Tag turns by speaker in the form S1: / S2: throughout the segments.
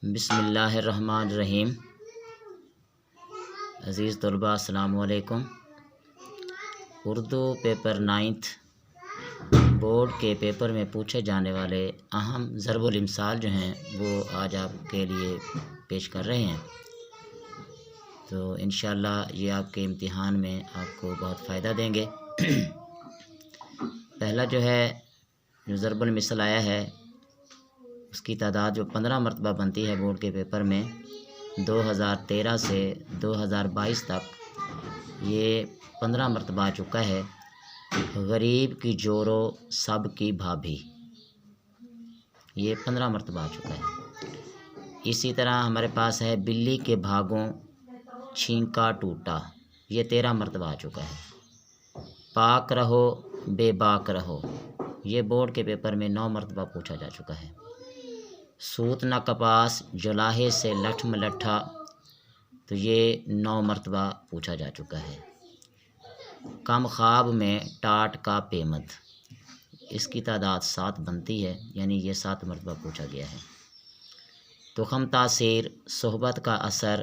S1: بسم اللہ الرحمن الرحیم۔ عزیز طلباء السلام علیکم۔ اردو پیپر 9 بورڈ کے پیپر میں پوچھے جانے والے اہم ضرب الامثال جو ہیں وہ آج آپ کے لیے پیش کر رہے ہیں، تو انشاءاللہ یہ آپ کے امتحان میں آپ کو بہت فائدہ دیں گے۔ پہلا جو ضرب المثل آیا ہے، اس کی تعداد جو 15 مرتبہ بنتی ہے بورڈ کے پیپر میں 2013 سے 2022 تک، یہ 15 مرتبہ آ چکا ہے۔ غریب کی جورو سب کی بھابھی، یہ 15 مرتبہ آ چکا ہے۔ اسی طرح ہمارے پاس ہے بلی کے بھاگوں چھینکا ٹوٹا، یہ 13 مرتبہ آ چکا ہے۔ پاک رہو بے باک رہو، یہ بورڈ کے پیپر میں 9 مرتبہ پوچھا جا چکا ہے۔ سوت نہ کپاس جلاہے سے لٹھ ملٹھا، تو یہ 9 مرتبہ پوچھا جا چکا ہے۔ کم خواب میں ٹاٹ کا پیمد، اس کی تعداد 7 بنتی ہے، یعنی یہ 7 مرتبہ پوچھا گیا ہے۔ تخم تاثیر صحبت کا اثر،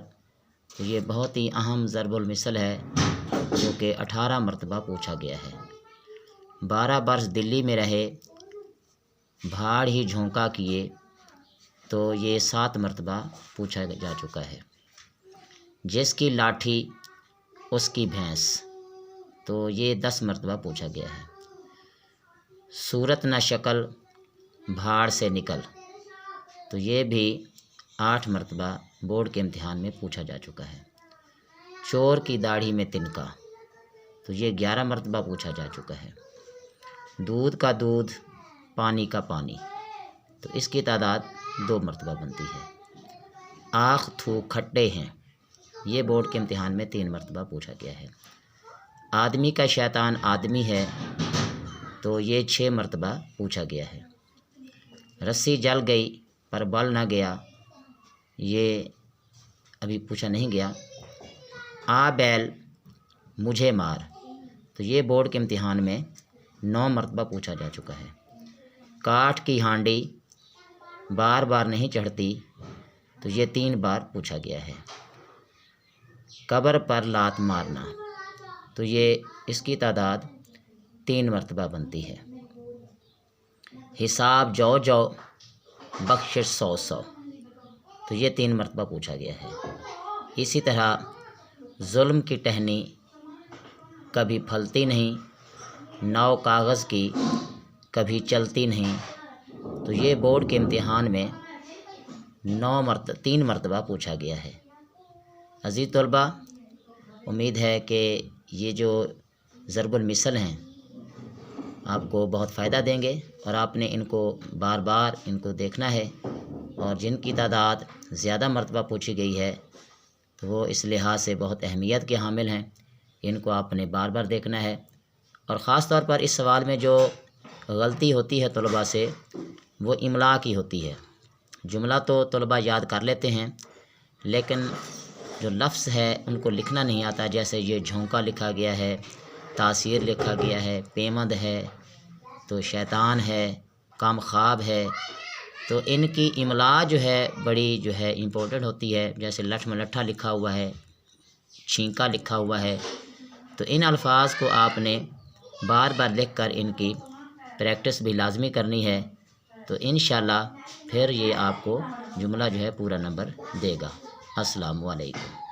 S1: تو یہ بہت ہی اہم ضرب المثل ہے جو کہ 18 مرتبہ پوچھا گیا ہے۔ 12 برس دلی میں رہے بھاڑ ہی جھونکا کیے، تو یہ 7 مرتبہ پوچھا جا چکا ہے۔ جس کی لاٹھی اس کی بھینس، تو یہ 10 مرتبہ پوچھا گیا ہے۔ صورت نہ شکل بھاڑ سے نکل، تو یہ بھی 8 مرتبہ بورڈ کے امتحان میں پوچھا جا چکا ہے۔ چور کی داڑھی میں تنکا، تو یہ 11 مرتبہ پوچھا جا چکا ہے۔ دودھ کا دودھ پانی کا پانی، تو اس کی تعداد 2 مرتبہ بنتی ہے۔ آخ تھو کھٹے ہیں، یہ بورڈ کے امتحان میں 3 مرتبہ پوچھا گیا ہے۔ آدمی کا شیطان آدمی ہے، تو یہ 6 مرتبہ پوچھا گیا ہے۔ رسی جل گئی پر بل نہ گیا، یہ ابھی پوچھا نہیں گیا۔ آ بیل مجھے مار، تو یہ بورڈ کے امتحان میں 9 مرتبہ پوچھا جا چکا ہے۔ کاٹھ کی ہانڈی بار بار نہیں چڑھتی، تو یہ 3 بار پوچھا گیا ہے۔ قبر پر لات مارنا، تو یہ اس کی تعداد 3 مرتبہ بنتی ہے۔ حساب جو جو بخشش 100 تو یہ 3 مرتبہ پوچھا گیا ہے۔ اسی طرح ظلم کی ٹہنی کبھی پھلتی نہیں، نو کاغذ کی کبھی چلتی نہیں، تو یہ بورڈ کے امتحان میں 3 مرتبہ پوچھا گیا ہے۔ عزیز طلباء، امید ہے کہ یہ جو ضرب المثل ہیں آپ کو بہت فائدہ دیں گے، اور آپ نے ان کو بار بار دیکھنا ہے، اور جن کی تعداد زیادہ مرتبہ پوچھی گئی ہے تو وہ اس لحاظ سے بہت اہمیت کے حامل ہیں، ان کو آپ نے بار بار دیکھنا ہے۔ اور خاص طور پر اس سوال میں جو غلطی ہوتی ہے طلباء سے، وہ املا کی ہوتی ہے۔ جملہ تو طلباء یاد کر لیتے ہیں، لیکن جو لفظ ہے ان کو لکھنا نہیں آتا، جیسے یہ جھونکا لکھا گیا ہے، تاثیر لکھا گیا ہے، پیمد ہے، تو شیطان ہے، کم خواب ہے، تو ان کی املا بڑی امپورٹنٹ ہوتی ہے۔ جیسے لٹھ ملٹھا لکھا ہوا ہے، چھینکا لکھا ہوا ہے، تو ان الفاظ کو آپ نے بار بار لکھ کر ان کی پریکٹس بھی لازمی کرنی ہے، تو انشاءاللہ پھر یہ آپ کو جملہ پورا نمبر دے گا۔ السلام علیکم۔